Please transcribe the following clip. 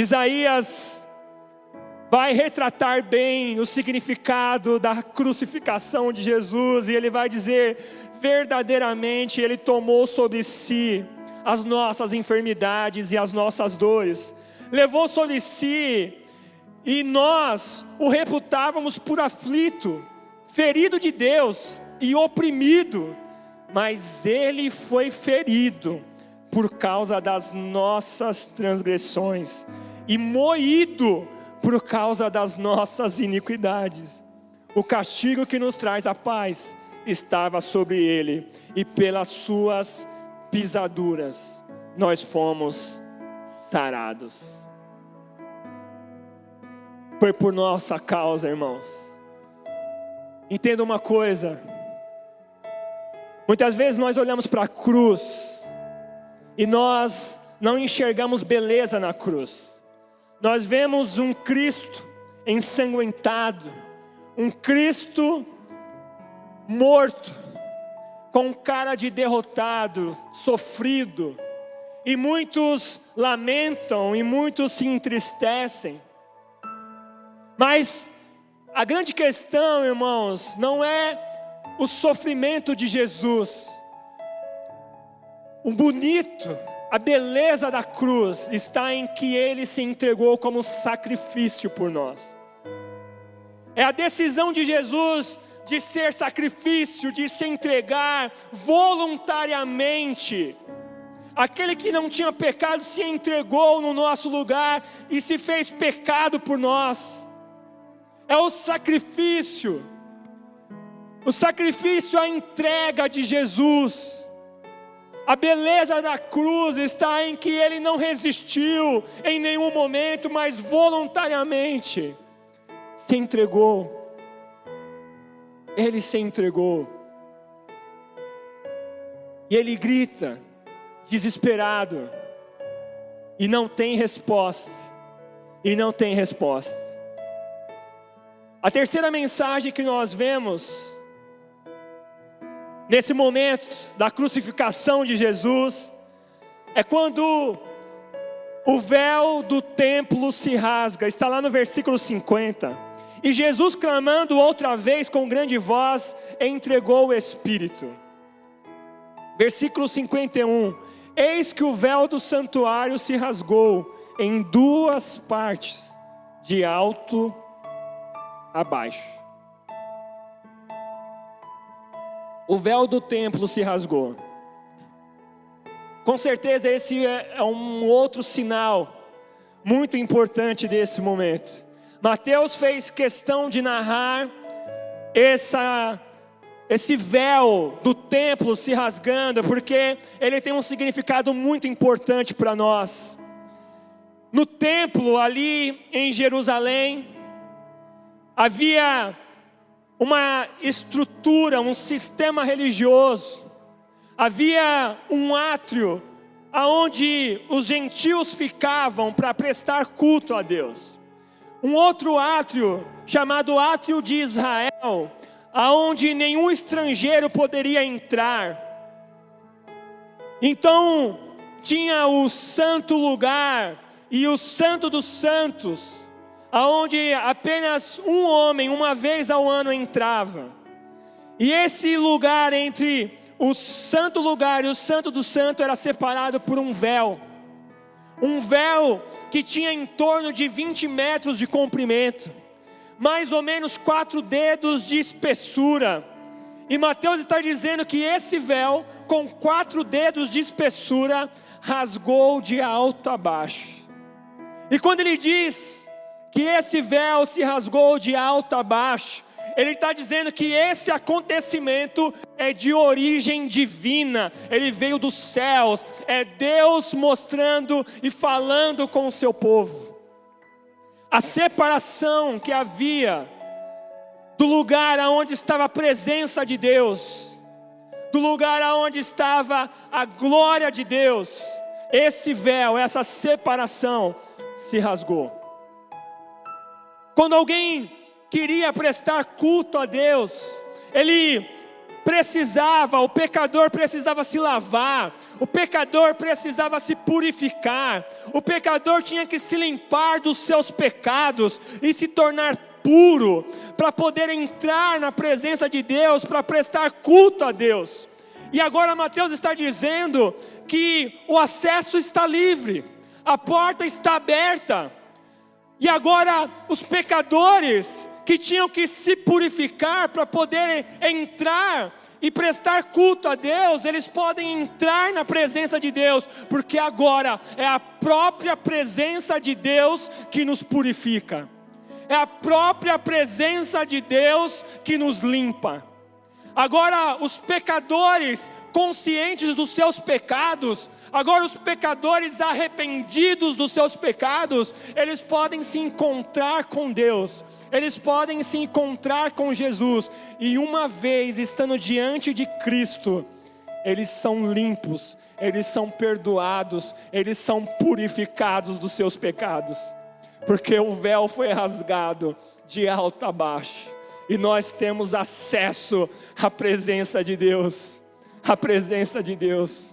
Isaías vai retratar bem o significado da crucificação de Jesus, e ele vai dizer: verdadeiramente ele tomou sobre si as nossas enfermidades e as nossas dores, levou sobre si, e nós o reputávamos por aflito, ferido de Deus e oprimido, mas ele foi ferido por causa das nossas transgressões e moído por causa das nossas iniquidades. O castigo que nos traz a paz estava sobre ele, e pelas suas pisaduras nós fomos sarados. Foi por nossa causa, irmãos. Entenda uma coisa: muitas vezes nós olhamos para a cruz e nós não enxergamos beleza na cruz. Nós vemos um Cristo ensanguentado, um Cristo morto, com cara de derrotado, sofrido, e muitos lamentam e muitos se entristecem. Mas a grande questão, irmãos, não é o sofrimento de Jesus. O bonito, a beleza da cruz está em que ele se entregou como sacrifício por nós. É a decisão de Jesus de ser sacrifício, de se entregar voluntariamente. Aquele que não tinha pecado se entregou no nosso lugar e se fez pecado por nós. É o sacrifício, a entrega de Jesus. A beleza da cruz está em que ele não resistiu em nenhum momento, mas voluntariamente se entregou. Ele se entregou. E ele grita, desesperado, e não tem resposta. A terceira mensagem que nós vemos nesse momento da crucificação de Jesus é quando o véu do templo se rasga. Está lá no versículo 50. E Jesus, clamando outra vez com grande voz, entregou o Espírito. Versículo 51. Eis que o véu do santuário se rasgou em duas partes, de alto a baixo. O véu do templo se rasgou. Com certeza esse é um outro sinal muito importante desse momento. Mateus fez questão de narrar esse véu do templo se rasgando, porque ele tem um significado muito importante para nós. No templo ali em Jerusalém, havia uma estrutura, um sistema religioso. Havia um átrio aonde os gentios ficavam para prestar culto a Deus. Um outro átrio chamado Átrio de Israel, aonde nenhum estrangeiro poderia entrar. Então tinha o santo lugar e o santo dos santos, aonde apenas um homem, uma vez ao ano, entrava. E esse lugar entre o santo lugar e o santo do santo era separado por um véu. Um véu que tinha em torno de 20 metros de comprimento, mais ou menos 4 dedos de espessura. E Mateus está dizendo que esse véu, com 4 dedos de espessura, rasgou de alto a baixo. E quando ele diz que esse véu se rasgou de alto a baixo, ele está dizendo que esse acontecimento é de origem divina. Ele veio dos céus. É Deus mostrando e falando com o seu povo. A separação que havia do lugar onde estava a presença de Deus, do lugar onde estava a glória de Deus, esse véu, essa separação se rasgou. Quando alguém queria prestar culto a Deus, ele o pecador precisava se lavar, o pecador precisava se purificar, o pecador tinha que se limpar dos seus pecados e se tornar puro, para poder entrar na presença de Deus, para prestar culto a Deus. E agora Mateus está dizendo que o acesso está livre, a porta está aberta, e agora os pecadores que tinham que se purificar para poder entrar e prestar culto a Deus, eles podem entrar na presença de Deus, porque agora é a própria presença de Deus que nos purifica, é a própria presença de Deus que nos limpa. Agora os pecadores conscientes dos seus pecados, agora os pecadores arrependidos dos seus pecados, eles podem se encontrar com Deus, eles podem se encontrar com Jesus, e uma vez estando diante de Cristo, eles são limpos, eles são perdoados, eles são purificados dos seus pecados, porque o véu foi rasgado de alto a baixo, e nós temos acesso à presença de Deus, à presença de Deus.